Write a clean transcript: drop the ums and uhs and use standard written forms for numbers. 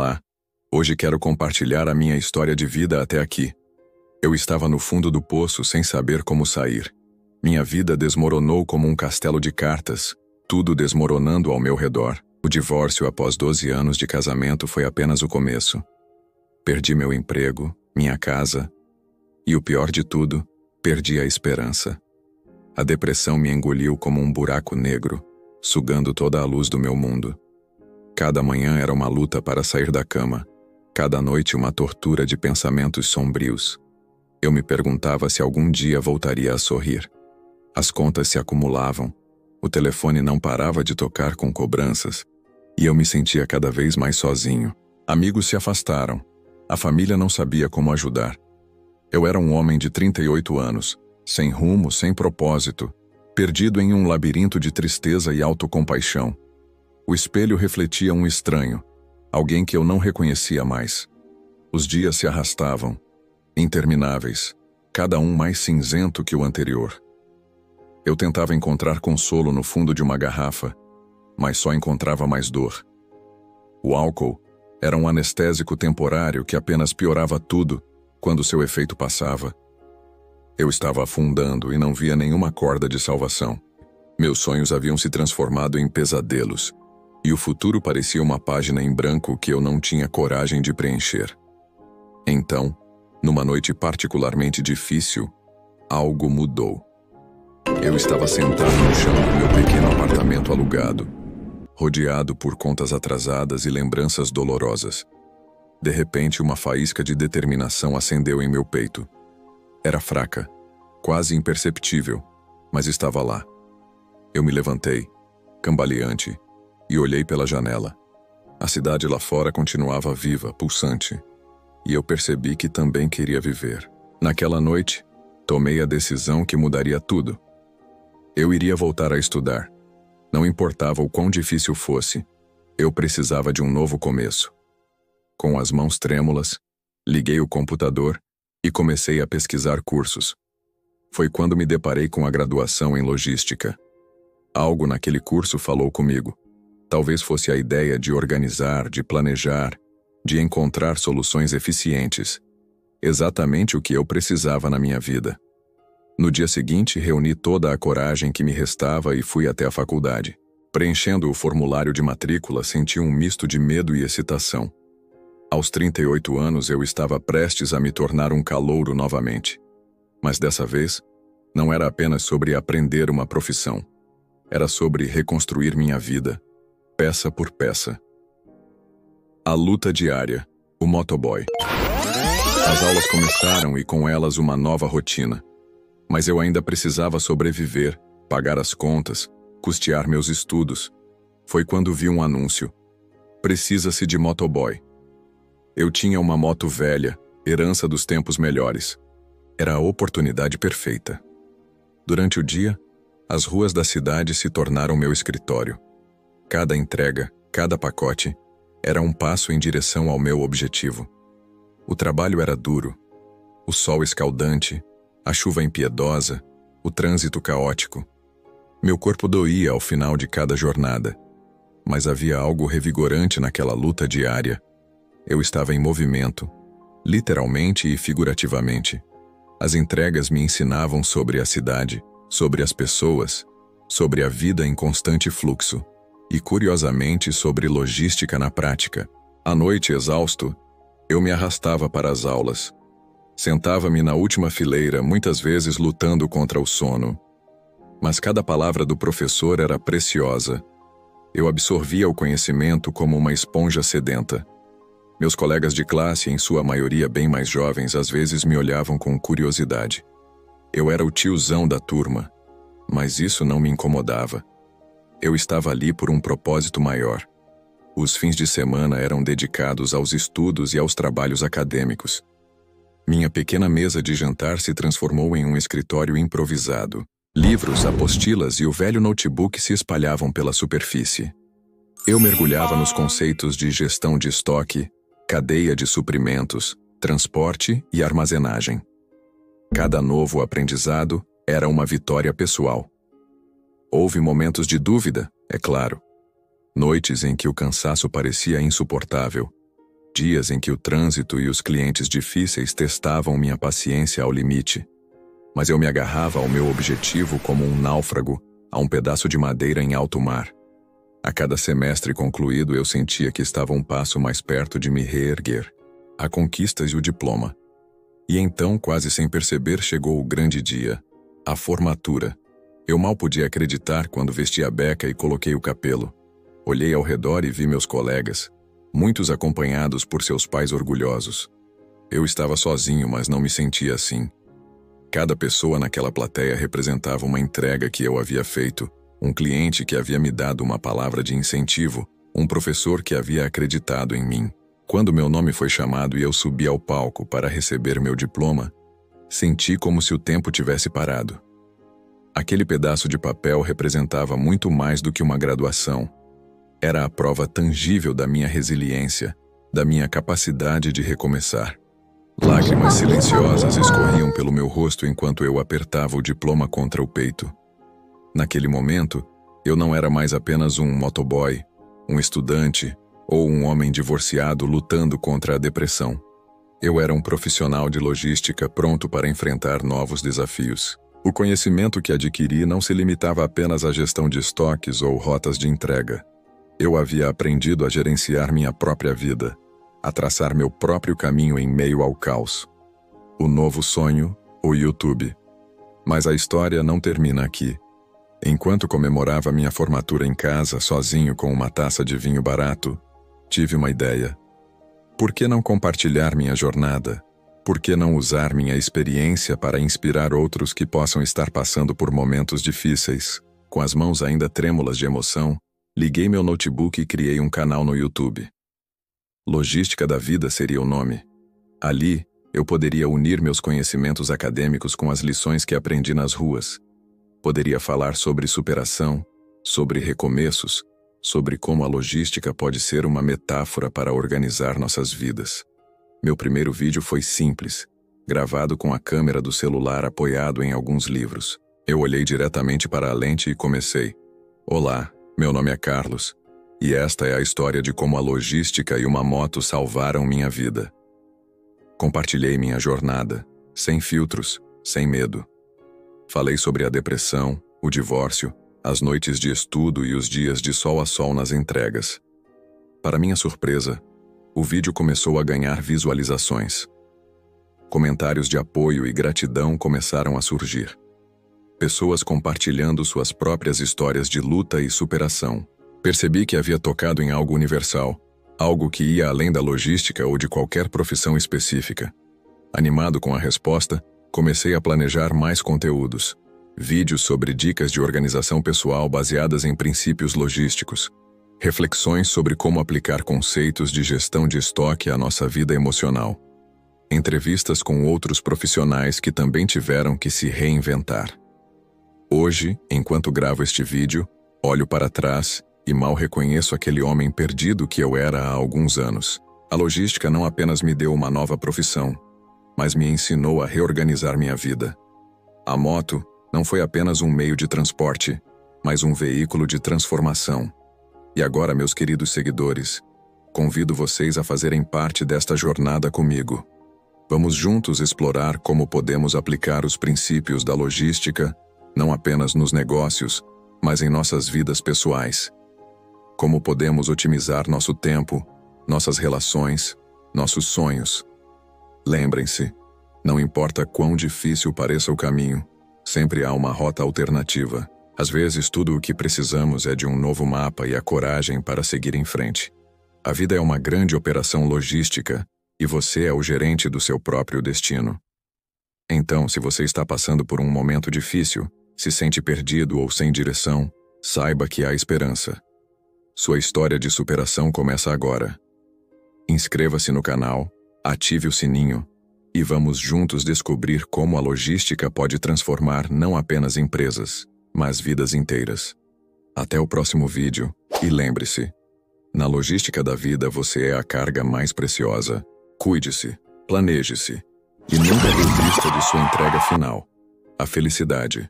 Olá, hoje quero compartilhar a minha história de vida até aqui. Eu estava no fundo do poço sem saber como sair. Minha vida desmoronou como um castelo de cartas, tudo desmoronando ao meu redor. O divórcio após 12 anos de casamento foi apenas o começo. Perdi meu emprego, minha casa e, o pior de tudo, perdi a esperança. A depressão me engoliu como um buraco negro, sugando toda a luz do meu mundo. Cada manhã era uma luta para sair da cama, cada noite uma tortura de pensamentos sombrios. Eu me perguntava se algum dia voltaria a sorrir. As contas se acumulavam, o telefone não parava de tocar com cobranças, e eu me sentia cada vez mais sozinho. Amigos se afastaram, a família não sabia como ajudar. Eu era um homem de 38 anos, sem rumo, sem propósito, perdido em um labirinto de tristeza e autocompaixão. O espelho refletia um estranho, alguém que eu não reconhecia mais. Os dias se arrastavam, intermináveis, cada um mais cinzento que o anterior. Eu tentava encontrar consolo no fundo de uma garrafa, mas só encontrava mais dor. O álcool era um anestésico temporário que apenas piorava tudo quando seu efeito passava. Eu estava afundando e não via nenhuma corda de salvação. Meus sonhos haviam se transformado em pesadelos, e o futuro parecia uma página em branco que eu não tinha coragem de preencher. Então, numa noite particularmente difícil, algo mudou. Eu estava sentado no chão do meu pequeno apartamento alugado, rodeado por contas atrasadas e lembranças dolorosas. De repente, uma faísca de determinação acendeu em meu peito. Era fraca, quase imperceptível, mas estava lá. Eu me levantei, cambaleante, e olhei pela janela. A cidade lá fora continuava viva, pulsante, e eu percebi que também queria viver. Naquela noite, tomei a decisão que mudaria tudo. Eu iria voltar a estudar. Não importava o quão difícil fosse, eu precisava de um novo começo. Com as mãos trêmulas, liguei o computador e comecei a pesquisar cursos. Foi quando me deparei com a graduação em logística. Algo naquele curso falou comigo. Talvez fosse a ideia de organizar, de planejar, de encontrar soluções eficientes. Exatamente o que eu precisava na minha vida. No dia seguinte, reuni toda a coragem que me restava e fui até a faculdade. Preenchendo o formulário de matrícula, senti um misto de medo e excitação. Aos 38 anos, eu estava prestes a me tornar um calouro novamente. Mas dessa vez, não era apenas sobre aprender uma profissão. Era sobre reconstruir minha vida, peça por peça. A luta diária, o motoboy. As aulas começaram e com elas uma nova rotina. Mas eu ainda precisava sobreviver, pagar as contas, custear meus estudos. Foi quando vi um anúncio. Precisa-se de motoboy. Eu tinha uma moto velha, herança dos tempos melhores. Era a oportunidade perfeita. Durante o dia, as ruas da cidade se tornaram meu escritório. Cada entrega, cada pacote, era um passo em direção ao meu objetivo. O trabalho era duro, o sol escaldante, a chuva impiedosa, o trânsito caótico. Meu corpo doía ao final de cada jornada, mas havia algo revigorante naquela luta diária. Eu estava em movimento, literalmente e figurativamente. As entregas me ensinavam sobre a cidade, sobre as pessoas, sobre a vida em constante fluxo. E, curiosamente, sobre logística na prática. À noite, exausto, eu me arrastava para as aulas. Sentava-me na última fileira, muitas vezes lutando contra o sono. Mas cada palavra do professor era preciosa. Eu absorvia o conhecimento como uma esponja sedenta. Meus colegas de classe, em sua maioria bem mais jovens, às vezes me olhavam com curiosidade. Eu era o tiozão da turma, mas isso não me incomodava. Eu estava ali por um propósito maior. Os fins de semana eram dedicados aos estudos e aos trabalhos acadêmicos. Minha pequena mesa de jantar se transformou em um escritório improvisado. Livros, apostilas e o velho notebook se espalhavam pela superfície. Eu mergulhava nos conceitos de gestão de estoque, cadeia de suprimentos, transporte e armazenagem. Cada novo aprendizado era uma vitória pessoal. Houve momentos de dúvida, é claro. Noites em que o cansaço parecia insuportável. Dias em que o trânsito e os clientes difíceis testavam minha paciência ao limite. Mas eu me agarrava ao meu objetivo como um náufrago a um pedaço de madeira em alto mar. A cada semestre concluído, eu sentia que estava um passo mais perto de me reerguer. A conquistas e o diploma. E então, quase sem perceber, chegou o grande dia. A formatura. Eu mal podia acreditar quando vesti a beca e coloquei o capelo. Olhei ao redor e vi meus colegas, muitos acompanhados por seus pais orgulhosos. Eu estava sozinho, mas não me sentia assim. Cada pessoa naquela plateia representava uma entrega que eu havia feito, um cliente que havia me dado uma palavra de incentivo, um professor que havia acreditado em mim. Quando meu nome foi chamado e eu subi ao palco para receber meu diploma, senti como se o tempo tivesse parado. Aquele pedaço de papel representava muito mais do que uma graduação. Era a prova tangível da minha resiliência, da minha capacidade de recomeçar. Lágrimas silenciosas escorriam pelo meu rosto enquanto eu apertava o diploma contra o peito. Naquele momento, eu não era mais apenas um motoboy, um estudante ou um homem divorciado lutando contra a depressão. Eu era um profissional de logística pronto para enfrentar novos desafios. O conhecimento que adquiri não se limitava apenas à gestão de estoques ou rotas de entrega. Eu havia aprendido a gerenciar minha própria vida, a traçar meu próprio caminho em meio ao caos. O novo sonho, o YouTube. Mas a história não termina aqui. Enquanto comemorava minha formatura em casa, sozinho com uma taça de vinho barato, tive uma ideia. Por que não compartilhar minha jornada? Por que não usar minha experiência para inspirar outros que possam estar passando por momentos difíceis? Com as mãos ainda trêmulas de emoção, liguei meu notebook e criei um canal no YouTube. Logística da Vida seria o nome. Ali, eu poderia unir meus conhecimentos acadêmicos com as lições que aprendi nas ruas. Poderia falar sobre superação, sobre recomeços, sobre como a logística pode ser uma metáfora para organizar nossas vidas. Meu primeiro vídeo foi simples, gravado com a câmera do celular apoiado em alguns livros. Eu olhei diretamente para a lente e comecei. Olá, meu nome é Carlos, e esta é a história de como a logística e uma moto salvaram minha vida. Compartilhei minha jornada, sem filtros, sem medo. Falei sobre a depressão, o divórcio, as noites de estudo e os dias de sol a sol nas entregas. Para minha surpresa, o vídeo começou a ganhar visualizações. Comentários de apoio e gratidão começaram a surgir. Pessoas compartilhando suas próprias histórias de luta e superação. Percebi que havia tocado em algo universal, algo que ia além da logística ou de qualquer profissão específica. Animado com a resposta, comecei a planejar mais conteúdos. Vídeos sobre dicas de organização pessoal baseadas em princípios logísticos. Reflexões sobre como aplicar conceitos de gestão de estoque à nossa vida emocional. Entrevistas com outros profissionais que também tiveram que se reinventar. Hoje, enquanto gravo este vídeo, olho para trás e mal reconheço aquele homem perdido que eu era há alguns anos. A logística não apenas me deu uma nova profissão, mas me ensinou a reorganizar minha vida. A moto não foi apenas um meio de transporte, mas um veículo de transformação. E agora, meus queridos seguidores, convido vocês a fazerem parte desta jornada comigo. Vamos juntos explorar como podemos aplicar os princípios da logística, não apenas nos negócios, mas em nossas vidas pessoais. Como podemos otimizar nosso tempo, nossas relações, nossos sonhos. Lembrem-se, não importa quão difícil pareça o caminho, sempre há uma rota alternativa. Às vezes, tudo o que precisamos é de um novo mapa e a coragem para seguir em frente. A vida é uma grande operação logística e você é o gerente do seu próprio destino. Então, se você está passando por um momento difícil, se sente perdido ou sem direção, saiba que há esperança. Sua história de superação começa agora. Inscreva-se no canal, ative o sininho e vamos juntos descobrir como a logística pode transformar não apenas empresas, mas vidas inteiras. Até o próximo vídeo, e lembre-se, na logística da vida você é a carga mais preciosa. Cuide-se, planeje-se, e nunca desista de sua entrega final. A felicidade